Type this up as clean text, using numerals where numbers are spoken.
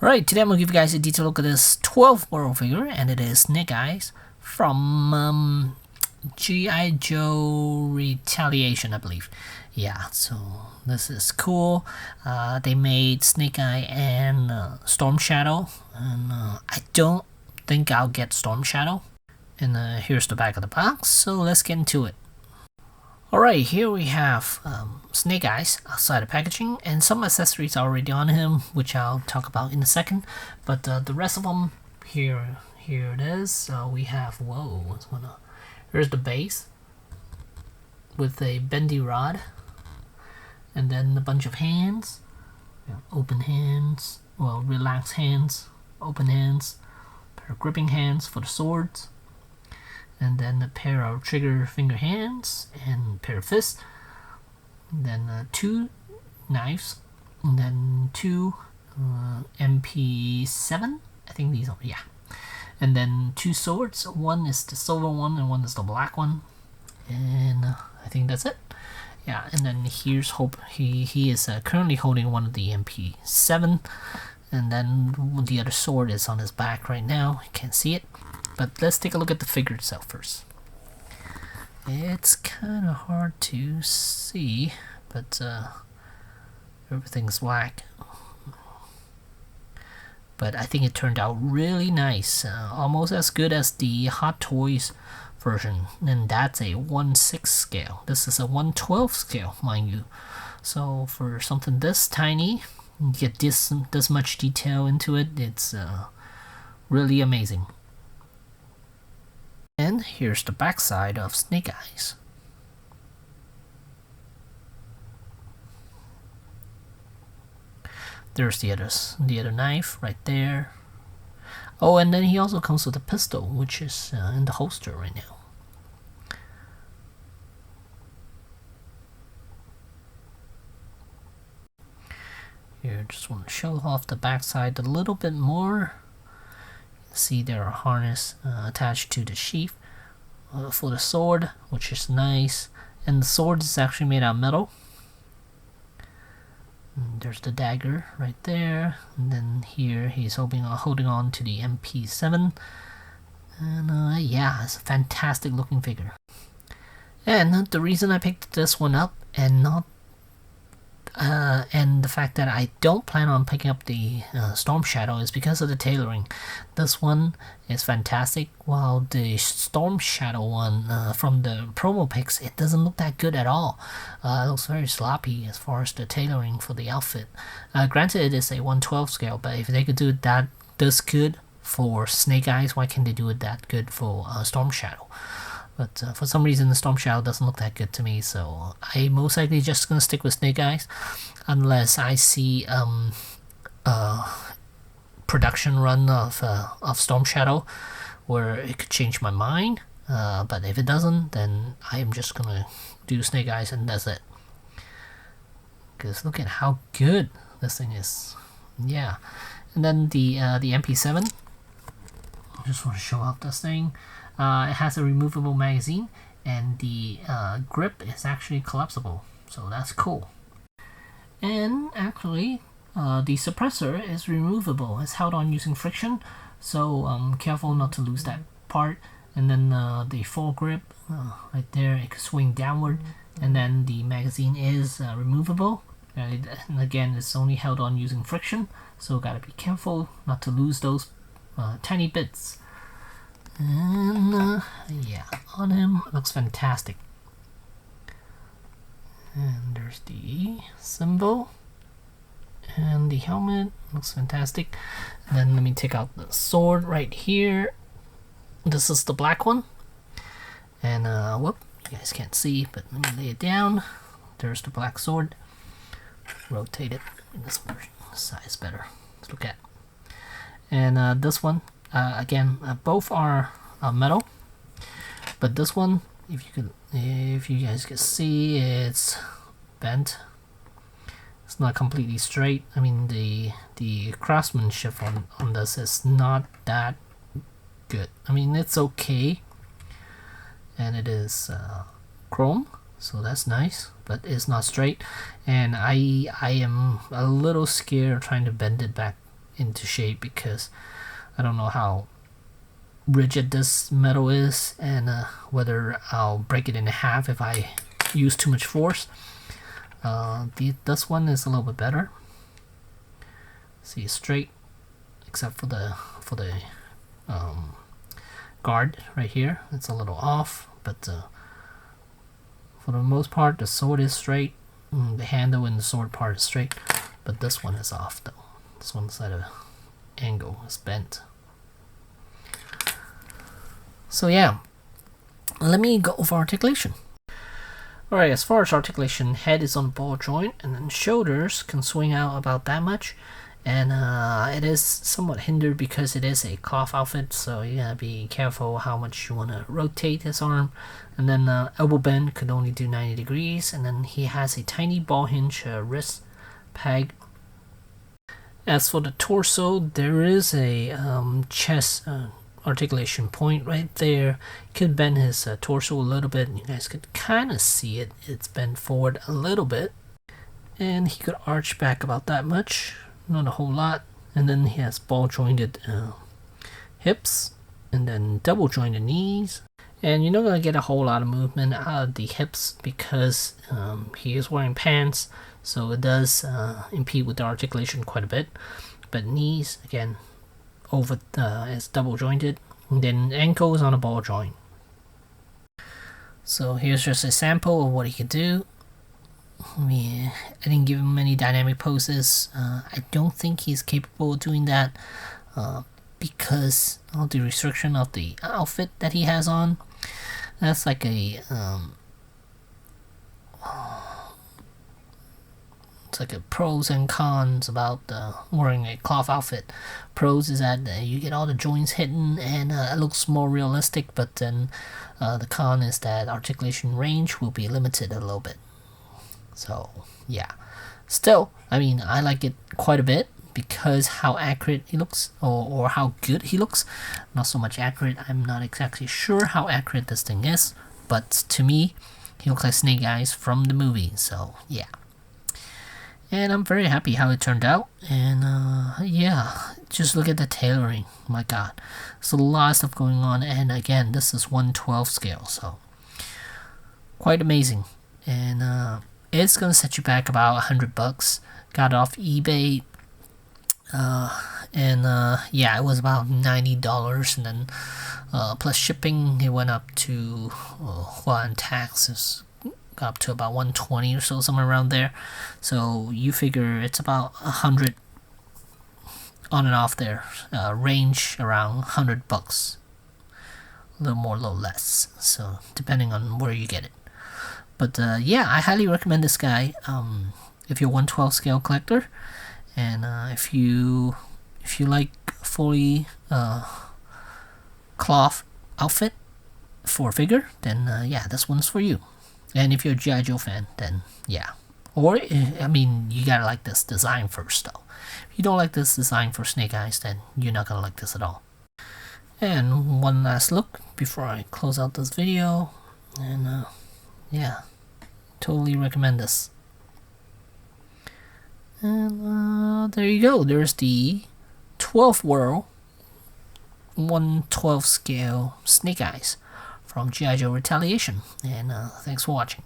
Alright, today I'm going to give you guys a detailed look at this 12th World figure, and it is Snake Eyes from G.I. Joe Retaliation, I believe. Yeah, so this is cool. They made Snake Eye and Storm Shadow, and I don't think I'll get Storm Shadow. And here's the back of the box, so let's get into it. Alright, here we have Snake Eyes outside of packaging, and some accessories are already on him, which I'll talk about in a second. But the rest of them, here it is. We have, here's the base with a bendy rod, and then a bunch of hands, open hands, relaxed hands, open hands, pair of gripping hands for the swords, and then a pair of trigger finger hands and a pair of fists, and then two knives, and then two MP7, I think these are, yeah, and then two swords. One is the silver one and one is the black one, and I think that's it. Yeah, and then here's Hope. He is currently holding one of the MP7, and then the other sword is on his back right now. You can't see it. But let's take a look at the figure itself first. It's kind of hard to see, but everything's whack. But I think it turned out really nice, almost as good as the Hot Toys version, and that's a 1/6 scale. This is a 1/12 scale, mind you. So for something this tiny, you get this much detail into it, it's really amazing. And here's the backside of Snake Eyes. There's the other knife right there. Oh, and then he also comes with a pistol, which is in the holster right now. Here, just want to show off the backside a little bit more. See, there are harness attached to the sheath for the sword, which is nice, and the sword is actually made out of metal. And there's the dagger right there, and then here he's holding on to the MP7, and yeah, it's a fantastic looking figure. And the reason I picked this one up and not and the fact that I don't plan on picking up the Storm Shadow is because of the tailoring. This one is fantastic, while the Storm Shadow one from the promo pics, it doesn't look that good at all. It looks very sloppy as far as the tailoring for the outfit. Granted, it is a 1/12 scale, but if they could do it that this good for Snake Eyes, why can't they do it that good for Storm Shadow? But for some reason, the Storm Shadow doesn't look that good to me, so I'm most likely just gonna stick with Snake Eyes, unless I see production run of Storm Shadow where it could change my mind. But if it doesn't, then I'm just gonna do Snake Eyes and that's it. Because look at how good this thing is. Yeah, and then the MP7. I just want to show off this thing. It has a removable magazine, and the grip is actually collapsible, so that's cool. And actually, the suppressor is removable. It's held on using friction, so careful not to lose that part. And then the foregrip, right there, it can swing downward, and then the magazine is removable. And again, it's only held on using friction, so gotta be careful not to lose those tiny bits. And yeah, on him, looks fantastic. And there's the symbol, and the helmet looks fantastic. And then let me take out the sword right here. This is the black one, and you guys can't see, but let me lay it down. There's the black sword. Rotate it in this size better. Let's look at. And this one, again, both are metal, but this one, if you guys can see, it's bent. It's not completely straight. I mean, the craftsmanship on this is not that good. I mean, it's okay, and it is chrome, so that's nice, but it's not straight, and I am a little scared trying to bend it back into shape because I don't know how rigid this metal is, and whether I'll break it in half if I use too much force. This one is a little bit better. See, straight, except for the guard right here. It's a little off, but for the most part, the sword is straight. The handle and the sword part is straight, but this one is off though. This one's at an angle, it's bent. So yeah, let me go over articulation. Alright, as far as articulation, head is on the ball joint, and then shoulders can swing out about that much. And it is somewhat hindered because it is a cloth outfit, so you gotta be careful how much you want to rotate his arm. And then elbow bend could only do 90 degrees, and then he has a tiny ball hinge wrist peg. As for the torso, there is a chest articulation point right there. You could bend his torso a little bit, and you guys could kind of see it. It's bent forward a little bit, and he could arch back about that much. Not a whole lot. And then he has ball jointed hips, and then double jointed knees. And you're not going to get a whole lot of movement out of the hips because he is wearing pants, so it does impede with the articulation quite a bit. But knees, again, over is double jointed. And then ankles on a ball joint. So here's just a sample of what he can do. I didn't give him many dynamic poses. I don't think he's capable of doing that because of the restriction of the outfit that he has on. That's like a it's like a pros and cons about wearing a cloth outfit. Pros is that you get all the joints hidden and it looks more realistic, but then the con is that articulation range will be limited a little bit. So yeah, still, I mean, I like it quite a bit because how accurate he looks, or how good he looks. Not so much accurate. I'm not exactly sure how accurate this thing is, but to me, he looks like Snake Eyes from the movie. So yeah, and I'm very happy how it turned out. And yeah, just look at the tailoring. My God, there's a lot of stuff going on. And again, this is 1/12 scale, so quite amazing. And it's gonna set you back about $100. Got it off eBay, and yeah, it was about $90, and then plus shipping, it went up to and taxes got up to about 120 or so, somewhere around there. So you figure it's about 100 on and off there, range around $100, a little more, a little less. So depending on where you get it. But yeah, I highly recommend this guy if you're a 1/12 scale collector, and if you like fully cloth outfit for a figure, then yeah, this one's for you. And if you're a G.I. Joe fan, then yeah. Or I mean, you gotta like this design first, though. If you don't like this design for Snake Eyes, then you're not gonna like this at all. And one last look before I close out this video, and yeah. Totally recommend this. And there you go. There's the 12th World 1/12 scale Snake Eyes from G.I. Joe Retaliation. And thanks for watching.